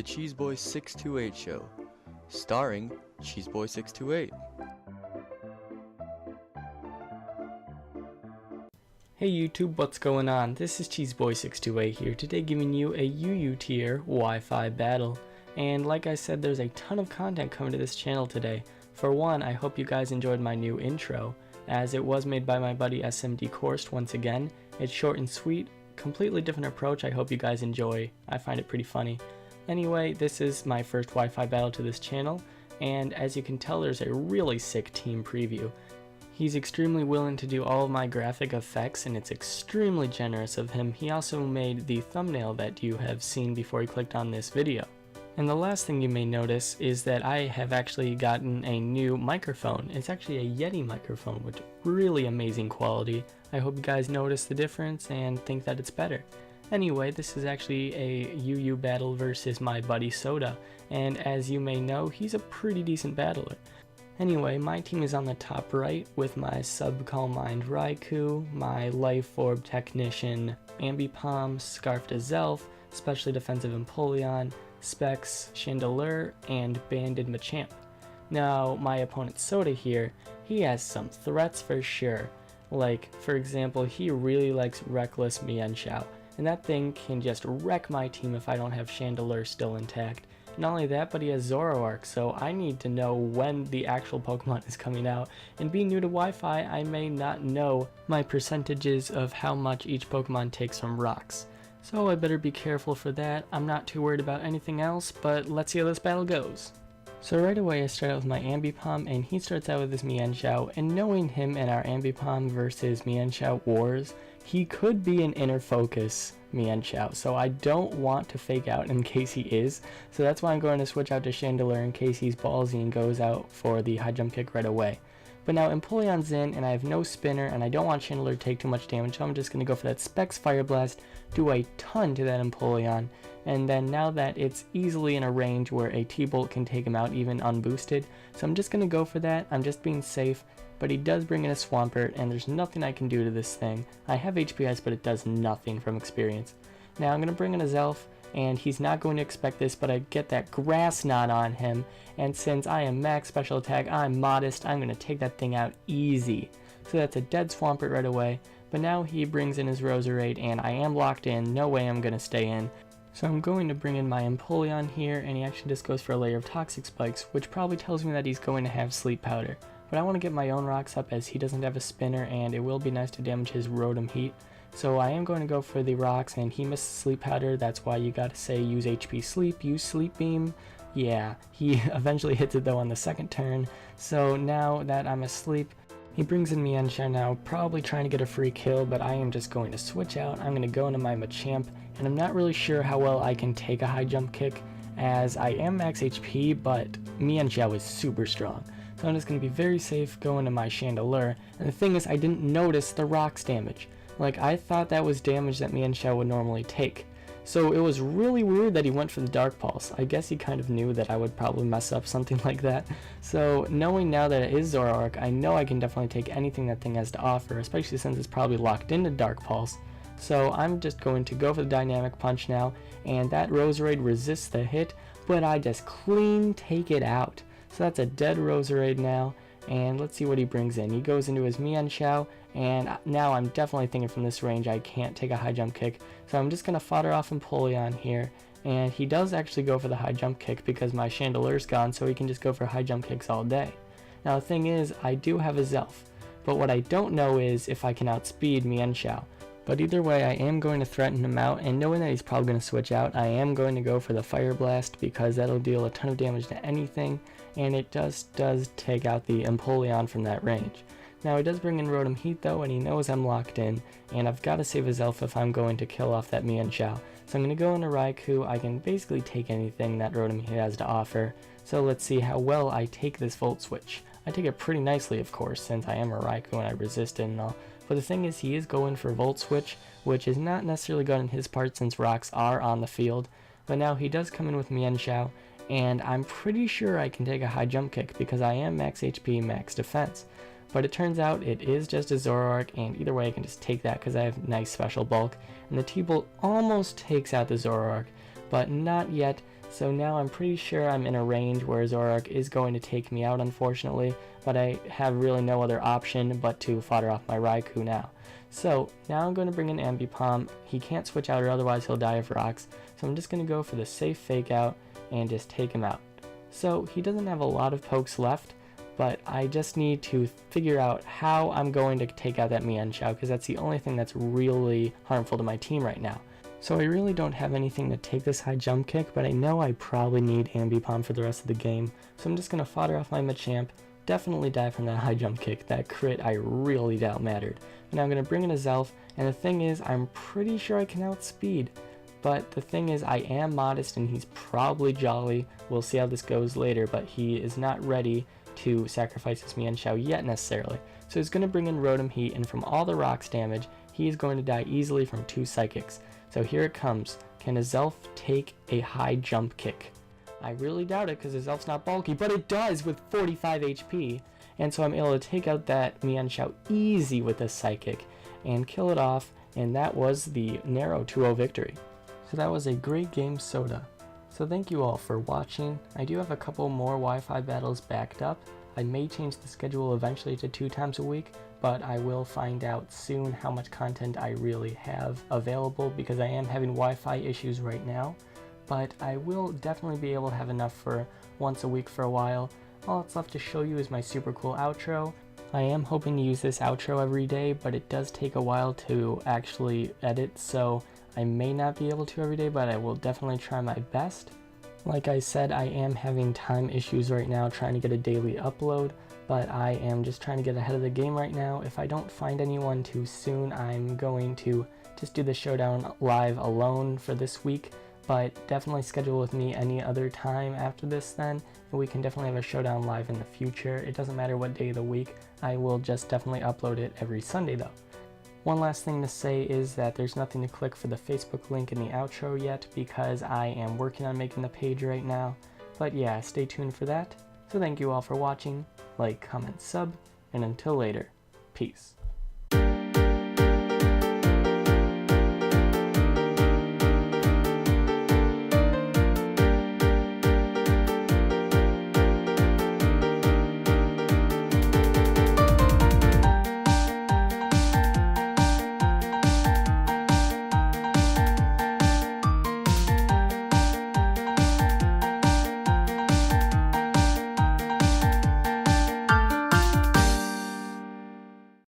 The Cheeseboy 628 Show, starring Cheeseboy 628. Hey YouTube, what's going on? This is Cheeseboy 628 here, today giving you a UU tier Wi-Fi battle. And like I said, there's a ton of content coming to this channel today. For one, I hope you guys enjoyed my new intro, as it was made by my buddy SMD Korst once again. It's short and sweet, completely different approach. I hope you guys enjoy. I find it pretty funny. Anyway, this is my first Wi-Fi battle to this channel, and as you can tell, there's a really sick team preview. He's extremely willing to do all of my graphic effects, and it's extremely generous of him. He also made the thumbnail that you have seen before you clicked on this video. And the last thing you may notice is that I have actually gotten a new microphone. It's actually a Yeti microphone with really amazing quality. I hope you guys notice the difference and think that it's better. Anyway, this is actually a UU battle versus my buddy Soda, and as you may know, he's a pretty decent battler. Anyway, my team is on the top right with my Sub-Calm Mind Raikou, my Life Orb Technician Ambipom, Scarfed Azelf, Specially Defensive Empoleon, Specs, Chandelure, and Banded Machamp. Now, my opponent Soda here, he has some threats for sure. Like, for example, he really likes Reckless Mienshao, and that thing can just wreck my team if I don't have Chandelure still intact. Not only that, but he has Zoroark, so I need to know when the actual Pokemon is coming out, and being new to Wi-Fi, I may not know my percentages of how much each Pokemon takes from rocks. So I better be careful for that. I'm not too worried about anything else, but let's see how this battle goes. So right away I start out with my Ambipom, and he starts out with his Mienshao, and knowing him and our Ambipom versus Mienshao wars, he could be an inner focus Mienshao, so I don't want to fake out in case he is, so that's why I'm going to switch out to Chandelure in case he's ballsy and goes out for the high jump kick right away. But now Empoleon's in, and I have no spinner, and I don't want Chandelure to take too much damage, so I'm just going to go for that Specs Fire Blast, do a ton to that Empoleon, and then now that it's easily in a range where a T-Bolt can take him out even unboosted, so I'm just going to go for that. I'm just being safe, but he does bring in a Swampert, and there's nothing I can do to this thing. I have HPS, but it does nothing from experience. Now I'm going to bring in a Zelf, and he's not going to expect this, but I get that Grass Knot on him, and since I am max special attack, I'm modest, I'm going to take that thing out easy. So that's a dead Swampert right away, but now he brings in his Roserade, and I am locked in, no way I'm going to stay in. So I'm going to bring in my Empoleon here, and he actually just goes for a layer of Toxic Spikes, which probably tells me that he's going to have Sleep Powder. But I want to get my own rocks up as he doesn't have a spinner, and it will be nice to damage his Rotom Heat. So I am going to go for the rocks, and he missed Sleep Powder. That's why you gotta say use HP Sleep, use Sleep Beam. Yeah, he eventually hits it though on the second turn. So now that I'm asleep, he brings in Mienshao now, probably trying to get a free kill, but I am just going to switch out. I'm going to go into my Machamp, and I'm not really sure how well I can take a high jump kick, as I am max HP, but Mienshao is super strong. So I'm just going to be very safe going to my Chandelure, and the thing is I didn't notice the rocks damage. Like, I thought that was damage that Mienshao would normally take. So it was really weird that he went for the Dark Pulse. I guess he kind of knew that I would probably mess up something like that. So knowing now that it is Zoroark, I know I can definitely take anything that thing has to offer, especially since it's probably locked into Dark Pulse. So I'm just going to go for the Dynamic Punch now, and that Roserade resists the hit, but I just clean take it out. So that's a dead Roserade now, and let's see what he brings in. He goes into his Mienshao, and now I'm definitely thinking from this range I can't take a high jump kick, so I'm just going to fodder off Empoleon here, and he does actually go for the high jump kick because my Chandelure's gone, so he can just go for high jump kicks all day. Now the thing is, I do have a Zelf, but what I don't know is if I can outspeed Mienshao. But either way, I am going to threaten him out, and knowing that he's probably going to switch out, I am going to go for the Fire Blast because that'll deal a ton of damage to anything, and it does take out the Empoleon from that range. Now he does bring in Rotom Heat though, and he knows I'm locked in, and I've got to save his Elf if I'm going to kill off that Mienshao. So I'm going to go into Raikou. I can basically take anything that Rotom Heat has to offer, so let's see how well I take this Volt Switch. I take it pretty nicely, of course, since I am a Raikou and I resist it and all. But the thing is, he is going for Volt Switch, which is not necessarily good on his part since rocks are on the field. But now he does come in with Mienshao, and I'm pretty sure I can take a high jump kick because I am max HP, max defense. But it turns out it is just a Zoroark, and either way I can just take that because I have nice special bulk. And the T-Bolt almost takes out the Zoroark, but not yet, So now I'm pretty sure I'm in a range where Zoroark is going to take me out, unfortunately, but I have really no other option but to fodder off my Raikou now. So now I'm going to bring in Ambipom. He can't switch out or otherwise he'll die of rocks, so I'm just going to go for the safe fake out and just take him out. So he doesn't have a lot of pokes left, but I just need to figure out how I'm going to take out that Mienshao, because that's the only thing that's really harmful to my team right now. So I really don't have anything to take this high jump kick, but I know I probably need Ambipom for the rest of the game, so I'm just going to fodder off my Machamp, definitely die from that high jump kick. That crit I really doubt mattered. Now I'm going to bring in a Zelf, and the thing is, I'm pretty sure I can outspeed. But the thing is, I am modest and he's probably jolly. We'll see how this goes later, but he is not ready to sacrifice his Mienshao yet necessarily. So he's going to bring in Rotom Heat, and from all the rocks damage, he is going to die easily from 2 Psychics. So here it comes. Can a Zelf take a high jump kick? I really doubt it because his Zelf's not bulky, but it does with 45 HP. And so I'm able to take out that Mienshao easy with this Psychic and kill it off, and that was the narrow 2-0 victory. So that was a great game, Soda. So thank you all for watching. I do have a couple more Wi-Fi battles backed up. I may change the schedule eventually to 2 times a week, but I will find out soon how much content I really have available because I am having Wi-Fi issues right now. But I will definitely be able to have enough for once a week for a while. All that's left to show you is my super cool outro. I am hoping to use this outro every day, but it does take a while to actually edit, so I may not be able to every day, but I will definitely try my best. Like I said, I am having time issues right now trying to get a daily upload, but I am just trying to get ahead of the game right now. If I don't find anyone too soon, I'm going to just do the showdown live alone for this week, but definitely schedule with me any other time after this then, and we can definitely have a showdown live in the future. It doesn't matter what day of the week, I will just definitely upload it every Sunday though. One last thing to say is that there's nothing to click for the Facebook link in the outro yet because I am working on making the page right now. But yeah, stay tuned for that. So thank you all for watching, like, comment, sub, and until later, peace.